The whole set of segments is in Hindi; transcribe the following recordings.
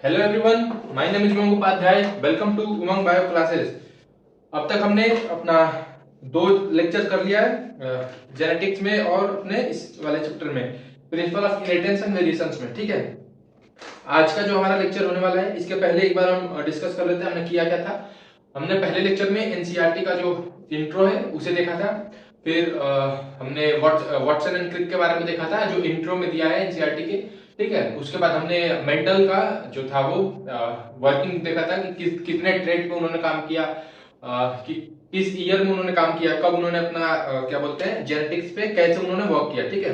Hello everyone, my name is Umang Upadhyay. Welcome to Umang bio classes. अब तक हमने अपना 2 लेक्चर कर लिया है जेनेटिक्स में और अपने इस वाले चैप्टर में principle of inheritance and variations में। ठीक है, आज का जो हमारा लेक्चर होने वाला है इसके पहले एक बार हम डिस्कस कर लेते हैं हमने किया क्या था। हमने पहले लेक्चर में एनसीईआरटी का जो इंट्रो है उसे देखा था। फिर हमने वाटसन एंड क्रिक के बारे में देखा था जो इंट्रो में दिया है एनसीईआरटी के। ठीक है, उसके बाद हमने मेंडल का जो था वो वर्किंग देखा था कि कितने ट्रेड पे उन्होंने काम किया, कि किस ईयर में उन्होंने काम किया, कब उन्होंने अपना क्या बोलते हैं जेनेटिक्स पे कैसे उन्होंने वर्क किया। ठीक है,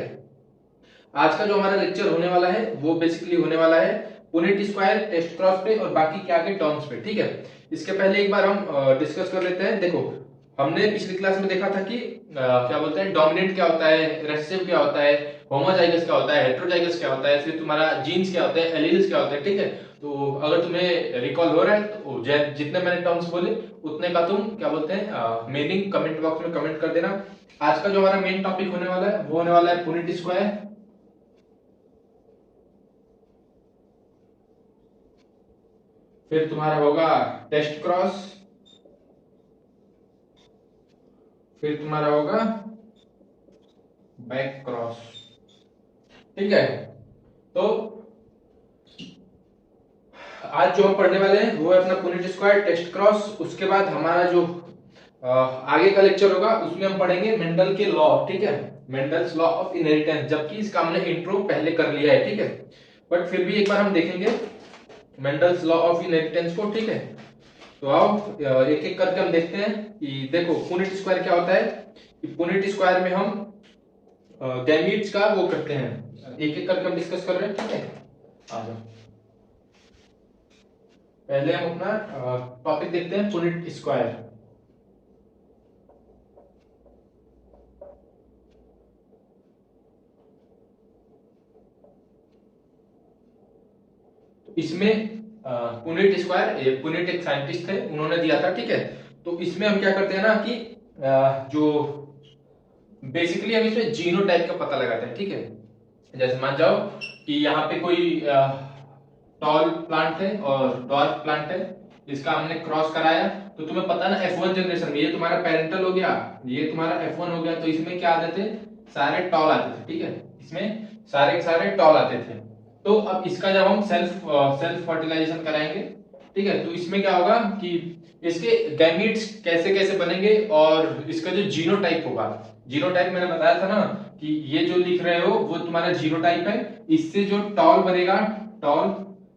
आज का जो हमारा लेक्चर होने वाला है वो बेसिकली होने वाला है पुनेट स्क्वायर, टेस्ट क्रॉस पे और बाकी क्या के टर्म्स पे। ठीक है, इसके पहले एक बार हम डिस्कस कर लेते हैं। देखो, हमने पिछली क्लास में देखा था कि क्या बोलते हैं डोमिनेंट क्या होता है, रेसेसिव क्या होता है, होमोजाइगस क्या होता है, हेटेरोजाइगस क्या होता है, फिर तुम्हारा जीन्स क्या होता है, एलील्स क्या होता है। ठीक है, तो अगर तुम्हें रिकॉल हो रहा है तो जितने मैंने टर्म्स बोले उतने का तुम क्या बोलते हैं मीनिंग कमेंट बॉक्स में कमेंट कर देना। आज का जो हमारा मेन टॉपिक होने वाला है वो होने वाला है पुनेट स्क्वायर, फिर तुम्हारा होगा टेस्ट क्रॉस, फिर तुम्हारा होगा बैक क्रॉस। ठीक है, तो आज जो हम पढ़ने वाले हैं वो है अपना पुनेट स्क्वायर, टेस्ट क्रॉस। उसके बाद हमारा जो आगे का लेक्चर होगा उसमें हम पढ़ेंगे मेंडल के लॉ। ठीक है, मेंडल्स लॉ ऑफ इनहेरिटेंस, जबकि इसका हमने इंट्रो पहले कर लिया है। ठीक है, बट फिर भी एक बार हम देखेंगे मेंडल्स लॉ ऑफ इनहेरिटेंस को। ठीक है, तो आओ एक एक करके हम देखते हैं कि देखो पुनेट स्क्वायर क्या होता है। कि पुनेट स्क्वायर में हम गैमीट्स का वो करते हैं, एक एक करके हम डिस्कस कर रहे हैं। ठीक है, आ जाओ, पहले हम अपना टॉपिक देखते हैं पुनेट स्क्वायर। इसमें पुनेट स्क्वायर, पुनेट एक साइंटिस्ट थे, उन्होंने दिया था। ठीक है, तो इसमें हम क्या करते हैं ना कि जो बेसिकली हम इसमें जीनोटाइप का पता लगाते हैं। ठीक है, जैसे मान जाओ कि यहाँ पे कोई टॉल प्लांट है और डॉर्फ प्लांट है, इसका हमने क्रॉस कराया। तो तुम्हें पता ना F1 जनरेशन में ये तुम्हारा पेरेंटल हो गया, ये तुम्हारा F1 हो गया, तो इसमें क्या आते थे, सारे टॉल आते थे। ठीक है, इसमें सारे के सारे टॉल आते थे। तो अब इसका जब हम सेल्फ फर्टिलाइजेशन कराएंगे, ठीक है, तो इसमें क्या होगा कि इसके गैमीट्स कैसे कैसे बनेंगे और इसका जो जीनोटाइप होगा, जीनोटाइप मैंने बताया था ना कि ये जो लिख रहे हो वो तुम्हारा जीनोटाइप है। इससे जो टॉल बनेगा टॉल,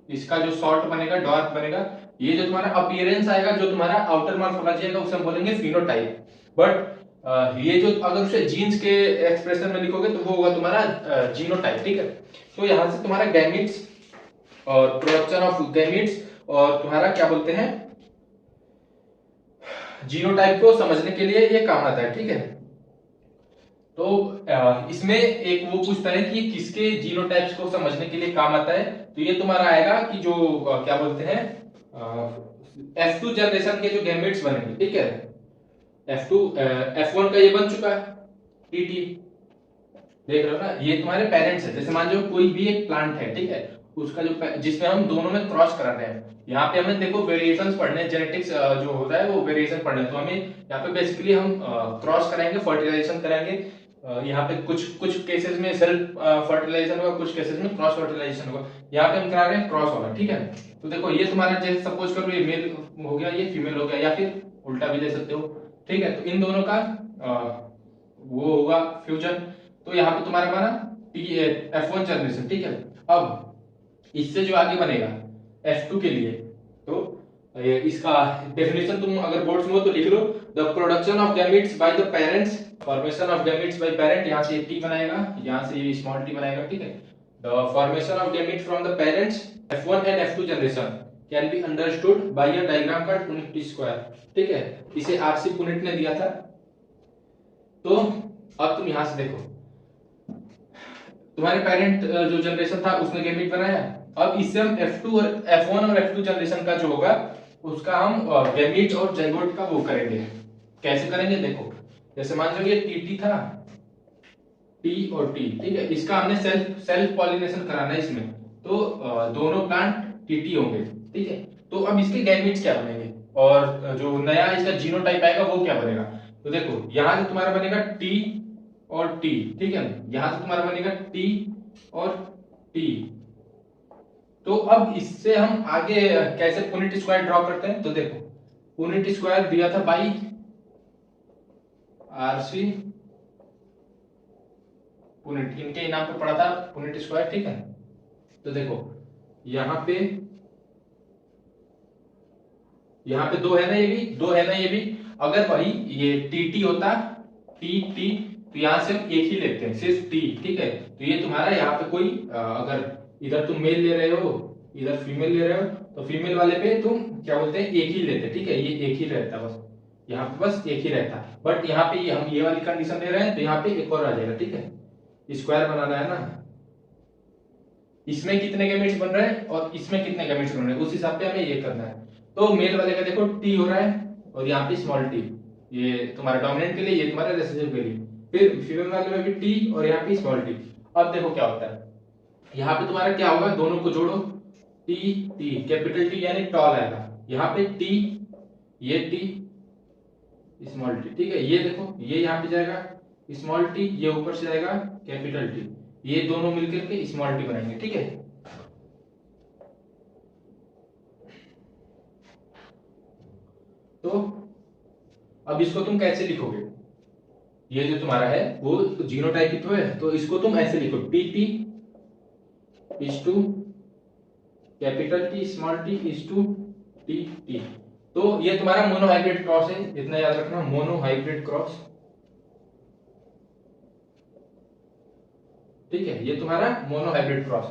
इसका जो शॉर्ट बनेगा डॉर्फ बनेगा, ये जो तुम्हारा अपीयरेंस आएगा, जो तुम्हारा आउटर मॉर्फोलॉजी आएगा उसे हम बोलेंगे फिनोटाइप। बट ये जो अगर उसे जीन्स के एक्सप्रेशन में लिखोगे तो वो होगा तुम्हारा जीनोटाइप। ठीक है, तो यहां से तुम्हारा गैमिट्स और प्रोडक्शन ऑफ गैमिट्स और तुम्हारा क्या बोलते हैं जीनोटाइप को समझने के लिए ये काम आता है। ठीक है, तो इसमें एक वो पूछता है कि किसके जीनोटाइप्स को समझने के लिए काम आता है। तो ये तुम्हारा आएगा कि जो क्या बोलते हैं F2 जनरेशन के जो गैमेट्स बनेंगे। ठीक है, F2 F1 का ये बन चुका है TT, देख रहे हो ना, ये तुम्हारे पेरेंट्स है। जैसे मान लो कोई भी एक प्लांट है, ठीक है, उसका जो जिसमें हम दोनों में क्रॉस कराते हैं, यहाँ पे हमें देखो वेरिएशंस पढ़ने, जेनेटिक्स जो होता है वो वेरिएशन पढ़ने, तो हमें यहाँ पे बेसिकली हम क्रॉस कराएंगे, फर्टिलाइजेशन कराएंगे। यहाँ पे कुछ कुछ केसेस में सेल्फ फर्टिलाइजेशन होगा, कुछ केसेस में क्रॉस फर्टिलाइजेशन होगा। यहाँ पे हम करा रहे हैं क्रॉस वाला। ठीक है, तो देखो ये तुम्हारा जैसे सपोज करो ये मेल हो गया, ये फीमेल हो गया, या फिर उल्टा भी ले सकते हो। ठीक है, तो इन दोनों का वो होगा फ्यूजन। तो यहाँ पे तुम्हारा बना F1 जनरेशन। ठीक है, अब इससे जो आगे बनेगा F2 के लिए, तो इसका डेफिनेशन तुम अगर बोर्ड्स में हो तो लिख लो, the production of gametes by the parents, formation of gametes by parent, यहाँ से टी बनाएगा, यहाँ से ये स्मॉल टी बनाएगा। ठीक है, the formation of gamete from the parents F1 and F2 generation can be understood by a diagram called Punnett square. ठीक है, इसे आरसी पुनेट ने दिया था। तो अब तुम यहां से देखो, तुम्हारे पेरेंट जो जनरेशन था उसने गैमेट बनाया। अब इससे हम F2 और F1 और F2 जनरेशन का जो होगा उसका हम गैमेट और जाइगोट का वो करेंगे। कैसे करेंगे देखो, जैसे मान लो ये टी था, T और T, ठीक है, इसका हमने सेल्फ पॉलिनेशन कराना है इसमें। तो दोनों प्लांट टीटी होंगे, ठीक है। तो अब इसके गैमेट्स क्या बनेंगे और जो नया इसका जीनोटाइप आएगा वो क्या बनेगा। तो देखो यहां से तुम्हारा बनेगा टी और टी, ठीक है। यहां से तुम्हारा बनेगा टी और टी। तो अब इससे हम आगे कैसे पुनेट स्क्वायर ड्रॉ करते हैं। तो देखो पुनेट स्क्वायर दिया था बाई आरसी पुनेट, इनके नाम पे पढ़ा था पुनेट स्क्वायर, ठीक है। तो देखो यहाँ पे दो है ना, ये भी दो है ना, ये भी। अगर भाई ये टी टी होता टी टी, तो यहां से हम एक ही लेते हैं, सिर्फ टी, ठीक है। तो ये तुम्हारा यहाँ पे कोई अगर इधर तुम मेल ले रहे हो इधर फीमेल ले रहे हो, तो फीमेल वाले पे तुम क्या बोलते हैं एक ही लेते, ठीक है। ये एक ही रहता बस, यहाँ पे बस एक ही रहता। बट यहाँ पे हम ये वाली कंडीशन ले रहे हैं, तो यहाँ पे एक और आ जाएगा, ठीक है। स्क्वायर बनाना है ना, इसमें कितने गैमेट्स बन रहे हैं और इसमें कितने गैमेट्स बन रहे हैं, उस हिसाब से हमें ये करना है। तो मेल वाले का देखो टी हो रहा है और यहाँ पे स्मॉल टी, ये तुम्हारा डोमिनेंट के लिए, ये तुम्हारा रिसेसिव के लिए। फिर फीमेल वाले में भी टी और यहाँ पे स्मॉल टी। अब देखो क्या होता है, यहाँ पे तुम्हारा क्या होगा, दोनों को जोड़ो, टी टी कैपिटल टी यानी टॉल आएगा, यहाँ पे टी, ये टी स्मॉल टी, ठीक है। ये देखो ये यहाँ पे जाएगा स्मॉल टी, ये ऊपर से जाएगा कैपिटल टी, ये दोनों मिलकर के स्मॉल टी बनाएंगे, ठीक है। तो अब इसको तुम कैसे लिखोगे, ये जो तुम्हारा है वो जीनोटाइप ही तो है, तो इसको तुम ऐसे लिखो T T is to capital T small T is to T T. तो ये तुम्हारा मोनोहाइब्रिड क्रॉस है, इतना याद रखना, मोनोहाइब्रिड क्रॉस, ठीक है। ये तुम्हारा मोनोहाइब्रिड क्रॉस।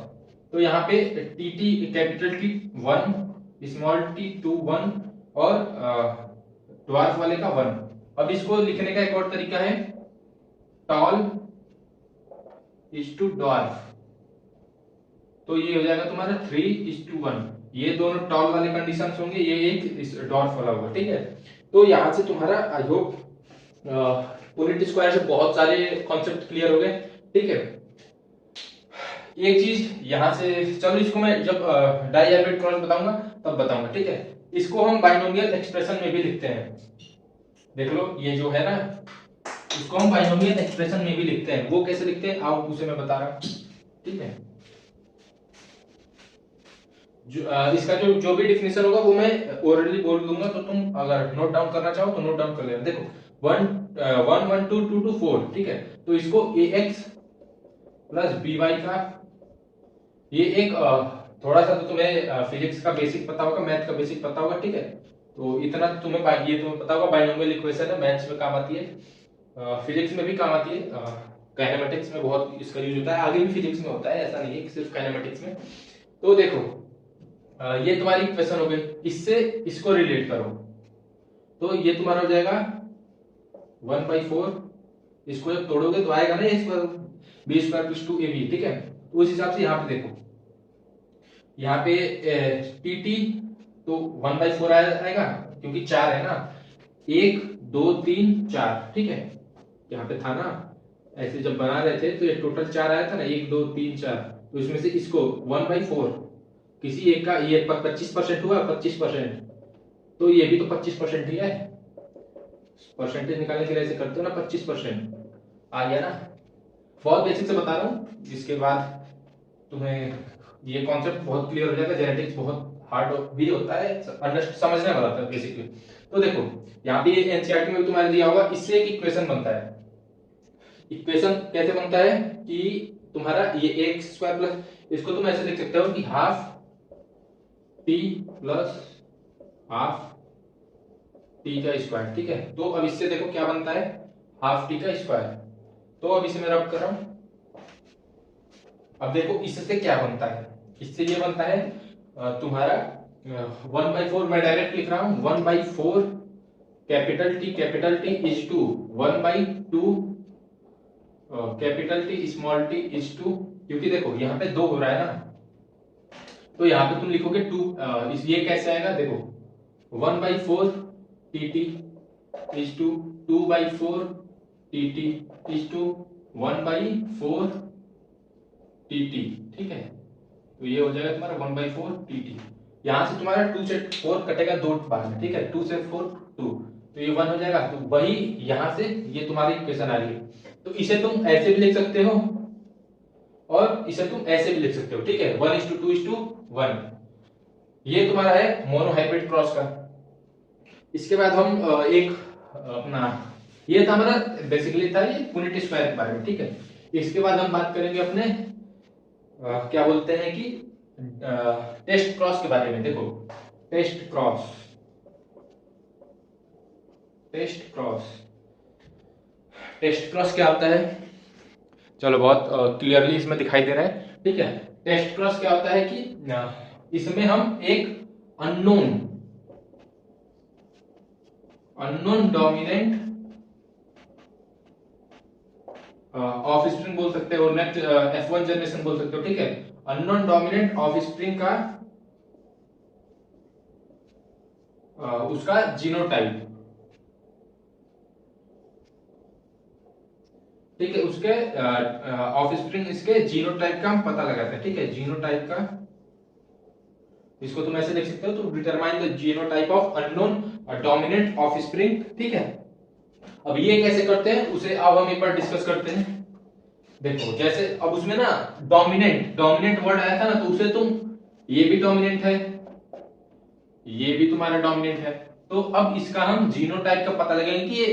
तो यहाँ पे T T capital T 1, small T 2 1 और ड्वार्फ वाले का 1। अब इसको लिखने का एक और तरीका है, टॉल इज टू ड्वार्फ, तो ये हो जाएगा तुम्हारा 3:1। ये दोनों टॉल वाले कंडीशंस होंगे, ये एक ड्वार्फ वाला होगा, ठीक है। तो यहां से तुम्हारा आई होप पुनेट स्क्वायर से बहुत सारे कॉन्सेप्ट क्लियर हो गए, ठीक है। एक चीज यहां से, चलो इसको मैं जब डाइहाइब्रिड क्रॉस बताऊंगा तब बताऊंगा, ठीक है। इसको हम बाइनोमियल एक्सप्रेशन में भी लिखते हैं, देख लो ये जो है ना, इसको हम बाइनोमियल एक्सप्रेशन में भी लिखते हैं। वो कैसे लिखते हैं आओ उसे मैं बता रहा हूं, ठीक है। इसका जो भी डिफिनेशन होगा वो मैं ओरली बोल दूंगा, तो तुम अगर नोट डाउन करना चाहो तो नोट डाउन कर लेना। देखो 1 1 1 2 2 2 4, ठीक है। तो इसको ax प्लस by का, ये एक थोड़ा सा तो तुम्हें फिजिक्स का बेसिक पता होगा, मैथ का बेसिक पता होगा, ठीक है। तो इतना तो तुम्हें ये तुम्हें पता होगा, बाइनोमियल इक्वेशन है, मैथ्स में काम आती है, फिजिक्स में भी काम आती है, काइनेमेटिक्स में बहुत इसका यूज होता है, आगे भी फिजिक्स में होता है, ऐसा नहीं है कि सिर्फ काइनेमेटिक्स में। तो देखो ये तुम्हारी इक्वेशन हो गई, इससे इसको रिलेट करो, तो ये तुम्हारा हो जाएगा 1/4, इसको जब तोड़ोगे तो आएगा ना ये square B square plus 2ab, ठीक है। तो उस हिसाब से यहाँ पे देखो, यहाँ पे टी टी तो 1/4 आएगा, क्योंकि 4 है ना, 1 2 3 4, ठीक है। यहाँ पे था ना, ऐसे जब बना रहे थे तो ये टोटल 4 आया था ना, 1 2 3 4, तो इसमें से इसको 1/4 किसी एक का, ये 25% हुआ, 25%, तो ये भी तो 25% ही है, परसेंटेज निकालने के लिए ऐसे करते हो ना, 25% आ गया ना। बहुत बेसिक से बता रहा हूँ, इसके बाद तुम्हें ये कॉन्सेप्ट बहुत क्लियर हो जाएगा। जेनेटिक्स बहुत हार्ड भी होता है, समझने वाला होता है बेसिकली। तो देखो यहाँ पे एनसीईआरटी में भी तुम्हारे दिया होगा, इससे एक इक्वेशन बनता है। इक्वेशन कैसे बनता है कि तुम्हारा ये एक्स स्क्वायर प्लस, इसको तुम ऐसे लिख सकते हो कि half T plus half T का स्क्वायर, ठीक है। तो अब इससे देखो क्या बनता है, हाफ टी का स्क्वायर। तो अब इसे मैं रब कर रहा हूं, अब देखो इससे क्या बनता है, इससे ये बनता है तुम्हारा 1/4, मैं डायरेक्ट लिख रहा हूं 1/4 capital T is to 1/2 capital T small T is to, क्योंकि देखो यहाँ पे 2 हो रहा है ना, तो यहाँ पे तुम लिखोगे 2, ये कैसे आएगा, देखो 1/4 T T is to 2/4 T T is to 1/4 T T, ठीक है। तो ये हो जाएगा तुम्हारा 1/4 tt। यहाँ से तुम्हारा 2 से 4 कटेगा दो बार में, ठीक है, 2 से 4 2, तो ये 1 हो जाएगा। तो वही यहाँ से ये तुम्हारी इक्वेशन आ रही है। तो इसे तुम ऐसे भी लिख सकते हो और इसे तुम ऐसे भी लिख सकते हो, ठीक है, 1:2:1। ये तुम्हारा है मोनोहाइब्रिड क्रॉस का। इसके बाद हम एक अपना, ये था हमारा बेसिकली था ये पुनेट स्क्वायर के बारे में, ठीक है। इसके बाद हम बात करेंगे अपने क्या बोलते हैं कि टेस्ट क्रॉस के बारे में। देखो test cross, test cross, test cross क्या होता है, चलो बहुत क्लियरली इसमें दिखाई दे रहा है, ठीक है। टेस्ट क्रॉस क्या होता है कि इसमें हम एक अननोन डोमिनेंट ऑफ स्प्रिंग बोल सकते हो, नेक्स्ट F1 जनरेशन बोल सकते हो, ठीक है। अननोन डोमिनेंट ऑफ स्प्रिंग का उसका जीनोटाइप, ठीक है, उसके ऑफ स्प्रिंग इसके जीनोटाइप का हम पता लगाते हैं, ठीक है। जीनोटाइप का, इसको तुम ऐसे लिख सकते हो, तो determine the genotype of unknown dominant of spring, ठीक है। अब ये कैसे करते हैं उसे अब हम एक बार डिस्कस करते हैं। देखो जैसे अब उसमें ना डोमिनेंट वर्ड आया था ना, तो उसे तुम, ये भी डोमिनेंट है, ये भी तुम्हारा डोमिनेंट है, तो अब इसका हम जीनोटाइप का पता लगाएंगे कि ये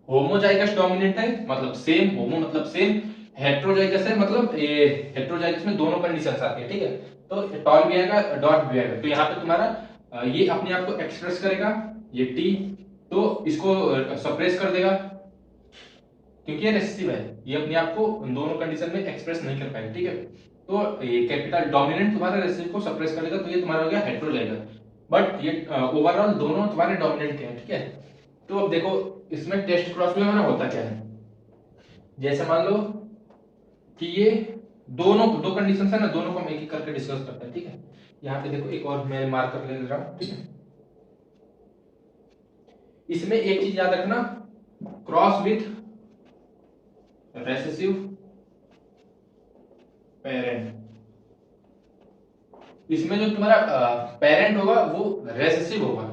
होमोजाइगस डोमिनेंट है, मतलब सेम, होमो मतलब सेम, हेट्रोजाइगस है मतलब ये हेट्रोजाइगस में दोनों कंडीशंस आती है, ठीक है। तो टॉल भी आएगा, डॉट भी आएगा, तो यहाँ पे तुम्हारा ये अपने आप को एक्सप्रेस करेगा, ये टी, तो इसको सप्रेस कर देगा क्योंकि ये रेसिसिव है, ये अपने आप को उन दोनों कंडीशन में एक्सप्रेस नहीं कर पाएगा, ठीक है। तो ये कैपिटल डोमिनेंट तुम्हारा रेसिसिव को सप्रेस करेगा, तो ये तुम्हारा हो गया हेट्रोजाइगस, बट ये ओवरऑल दोनों तुम्हारे डोमिनेंट हैं, ठीक है। तो अब देखो इसमें टेस्ट क्रॉस में हमारा होता क्या है, जैसे मान लो कि ये दोनों दो कंडीशन है ना, दोनों को हम एक एक करके डिस्कस करते हैं, ठीक है। यहाँ पे देखो एक और मैं मार्क कर ले रहा हूं, ठीक है। इसमें एक चीज याद रखना, क्रॉस विथ रेसेसिव पेरेंट, इसमें जो तुम्हारा पेरेंट होगा वो रेसेसिव होगा,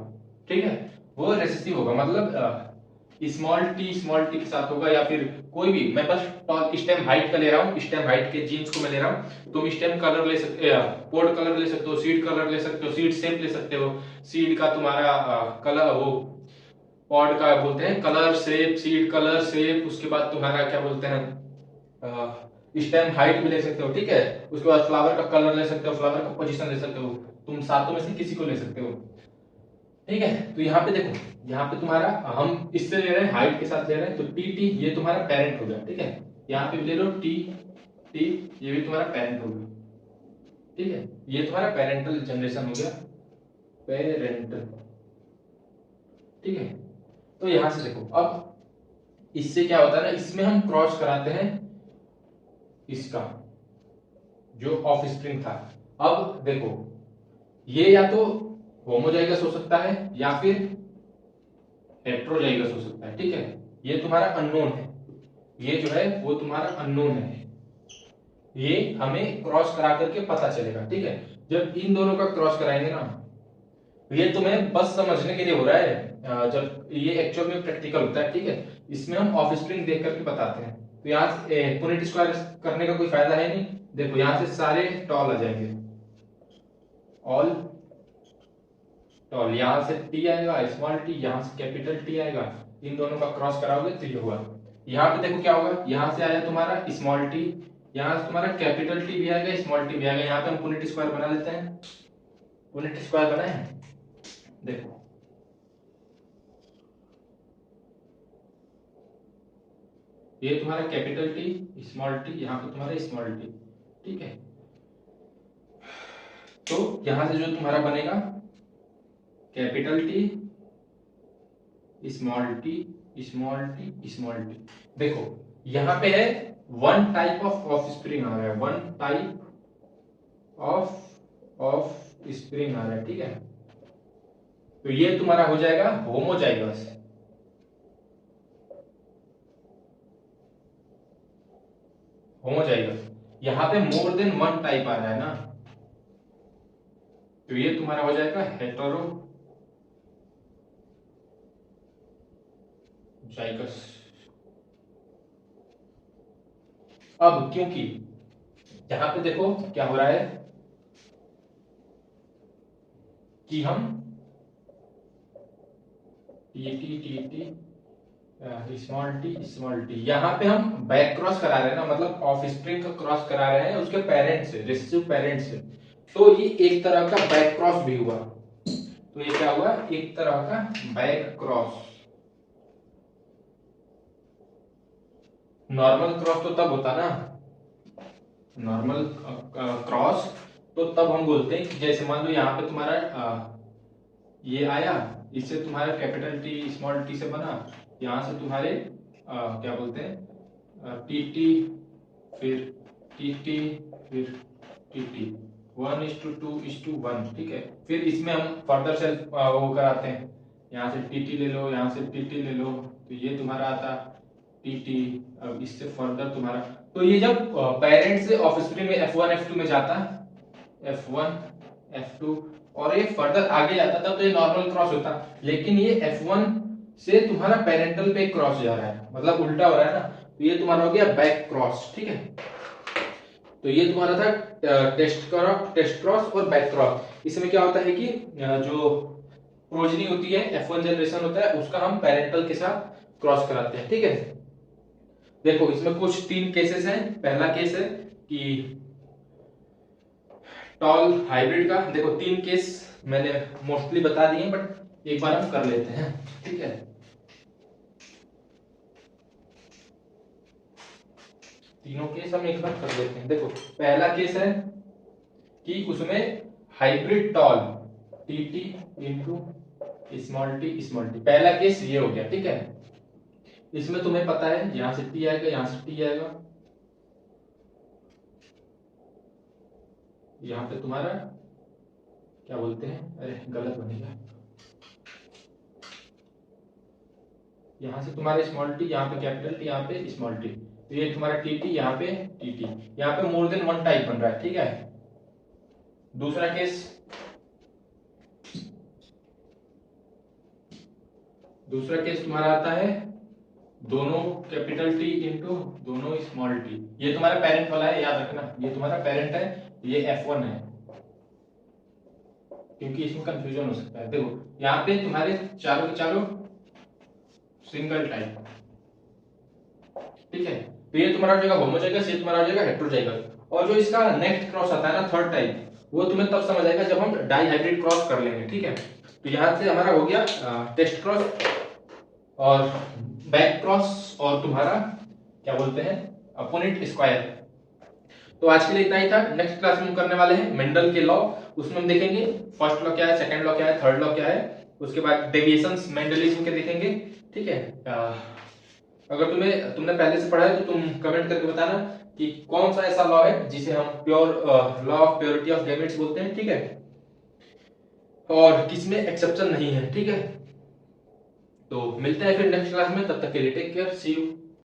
ठीक है, वो रेसेसिव होगा, मतलब स्मॉल टी के साथ होगा, या फिर कोई भी, मैं बस स्टेम हाइट का ले रहा हूँ, स्टेम हाइट के जीन्स को मैं ले रहा हूँ। तुम स्टेम कलर ले सकते हो, पोड कलर ले सकते हो, सीड कलर ले सकते हो, सीड शेप ले सकते हो, सीड का तुम्हारा कलर, वो पॉड का बोलते हैं colour shape, seed colour shape, उसके बाद तुम्हारा क्या बोलते हैं स्टेम हाइट भी ले सकते हो, ठीक है। उसके बाद फ्लावर का कलर ले सकते हो, फ्लावर का पोजीशन ले सकते हो, तुम सातों में से किसी को ले सकते हो, ठीक है। तो यहाँ पे देखो, यहाँ पे तुम्हारा हम इससे ले रहे हैं, हाइट के साथ ले रहे हैं, तो टी टी ये तुम्हारा पेरेंट हो गया, ठीक है। यहाँ पे ले लो टी टी, ये भी तुम्हारा पेरेंट हो गया, ठीक है। ये तुम्हारा पेरेंटल जनरेशन हो गया, पेरेंटल, ठीक है। तो यहां से देखो अब इससे क्या होता है ना, इसमें हम क्रॉस कराते हैं इसका जो ऑफ स्प्रिंग था। अब देखो ये या तो होमोजाइगस हो सकता है या फिर हेट्रोजाइगस हो सकता है, ठीक है। ये तुम्हारा अननोन है, ये जो है वो तुम्हारा अननोन है, ये हमें क्रॉस करा करके पता चलेगा, ठीक है। जब इन दोनों का क्रॉस कराएंगे ना, ये तुम्हें बस समझने के लिए हो रहा है, जब ये एक्चुअल में प्रैक्टिकल होता है, ठीक है। इसमें हम ऑफ स्प्रिंग देख करके बताते हैं। तो यहाँ से पुनेट स्क्वायर करने का कोई फायदा है नहीं, देखो यहाँ से सारे टॉल आ जाएंगे, ऑल टॉल, यहाँ से टी आएगा, स्मॉल टी, यहाँ से कैपिटल टी आएगा, इन दोनों का क्रॉस कराओगे तो ये हुआ। यहाँ पे देखो क्या होगा, यहाँ से आया तुम्हारा स्मॉल टी, यहाँ से तुम्हारा कैपिटल टी भी आएगा, स्मॉल टी भी आएगा, यहाँ पे हम पुनेट स्क्वायर बना लेते हैं। पुनेट स्क्वायर बनाए, देखो ये तुम्हारा कैपिटल टी, स्मॉल टी, यहाँ पे तुम्हारा स्मॉल टी, ठीक है। तो यहां से जो तुम्हारा बनेगा capital T, small T, small T, small T, देखो यहां पे है वन टाइप ऑफ स्प्रिंग आ रहा है, वन टाइप ऑफ स्प्रिंग आ रहा है, ठीक है। तो ये तुम्हारा हो जाएगा होमोजाइगस, होमोजाइगस। यहाँ पे मोर देन वन टाइप आ रहा है ना, तो ये तुम्हारा हो जाएगा हेटेरोजाइगस। अब क्योंकि यहां पे देखो क्या हो रहा है कि हम टी स्मॉल टी यहाँ पे हम बैक क्रॉस करा रहे हैं ना, मतलब ऑफ स्प्रिंग का क्रॉस करा रहे हैं उसके पेरेंट्स से, रिसेसिव पेरेंट्स से, तो ये एक तरह का बैक क्रॉस भी हुआ। तो ये क्या हुआ, एक तरह का बैक क्रॉस। नॉर्मल क्रॉस तो तब होता ना, नॉर्मल क्रॉस तो तब हम बोलते हैं कि जैसे मान लो यहाँ पे तुम्हारा ये आया, इससे तुम्हारा कैपिटल टी स्मॉल टी से बना, यहाँ से तुम्हारे क्या बोलते हैं टी टी, फिर टी टी, फिर टी टी, 1:2:1, ठीक है। फिर इसमें हम फर्दर से वो कराते हैं, यहाँ से टी टी ले लो, यहाँ से टी टी ले लो, तो ये तुम्हारा आता टी टी। अब इससे फर्दर तुम्हारा, तो ये जब पेरेंट से ऑफस्प्रिंग में F1 F2 में जाता, F1 F2 और ये फर्दर आगे जाता तब तो ये नॉर्मल क्रॉस होता, लेकिन ये F1 से तुम्हारा पेरेंटल पे क्रॉस जा रहा है, मतलब उल्टा हो रहा है ना, तो ये तुम्हारा हो गया बैक क्रॉस, ठीक है। तो ये तुम्हारा था टेस्ट क्रॉस और बैक क्रॉस। इसमें क्या होता है कि जो प्रोजनी होती है, F1 जनरेशन होता है, उसका हम पेरेंटल के साथ क्रॉस कराते हैं, ठीक है। देखो इसमें कुछ 3 केसेस हैं। पहला केस है कि टॉल हाइब्रिड का, देखो 3 केस मैंने मोस्टली बता दिए, बट एक बार हम कर लेते हैं, ठीक है। तीनों केस हम एक बार कर लेते हैं। देखो पहला केस है कि उसमें hybrid toll T T into small T, पहला केस ये हो गया, ठीक है। इसमें तुम्हें पता है यहां से टी आएगा, यहां से टी आएगा, यहां पे तुम्हारा क्या बोलते हैं, अरे गलत बनेगा, यहां से तुम्हारे स्मॉल टी, यहाँ पे कैपिटल टी, यहाँ पे स्मॉल टी, तो ये तुम्हारा टी टी, यहाँ पे टी टी, यहाँ पे मोर देन वन टाइप बन रहा है, ठीक है। दूसरा केस, तुम्हारा आता है दोनों कैपिटल टी इंटू दोनों स्मॉल टी, ये तुम्हारा पेरेंट वाला है, याद रखना ये तुम्हारा पेरेंट है, ये F1 है, क्योंकि इसमें कंफ्यूजन हो सकता है। देखो यहाँ पे तुम्हारे चारों के चारों सिंगल टाइप, ठीक है। तो ये तुम्हारा हो जाएगा होमोजाइगस, ये तुम्हारा हो जाएगा हेटेरोजाइगस। और जो इसका नेक्स्ट क्रॉस आता है ना, थर्ड टाइप, वो तुम्हें तब समझ आएगा जब हम डाई हाइब्रिड क्रॉस कर लेंगे, ठीक है। तो यहाँ से हमारा हो गया टेस्ट क्रॉस और बैक क्रॉस और तुम्हारा क्या बोलते हैं अपोनेंट स्क्वायर। तो आज के लिए इतना ही था। नेक्स्ट क्लास में हम करने वाले हैं मेंडल के लॉ, उसमें हम देखेंगे फर्स्ट लॉ क्या है, सेकंड लॉ क्या है, थर्ड लॉ क्या है, उसके बाद डेविएशंस मेंडलिज्म के देखेंगे, ठीक है। अगर तुमने पहले से पढ़ा है तो तुम कमेंट करके बताना कि कौन सा ऐसा लॉ है जिसे हम pure law of purity of gametes बोलते हैं, ठीक है, और किसमें एक्सेप्शन नहीं है, ठीक है। तो मिलते हैं फिर नेक्स्ट क्लास में, तब तक के लिए टेक केयर, सी यू।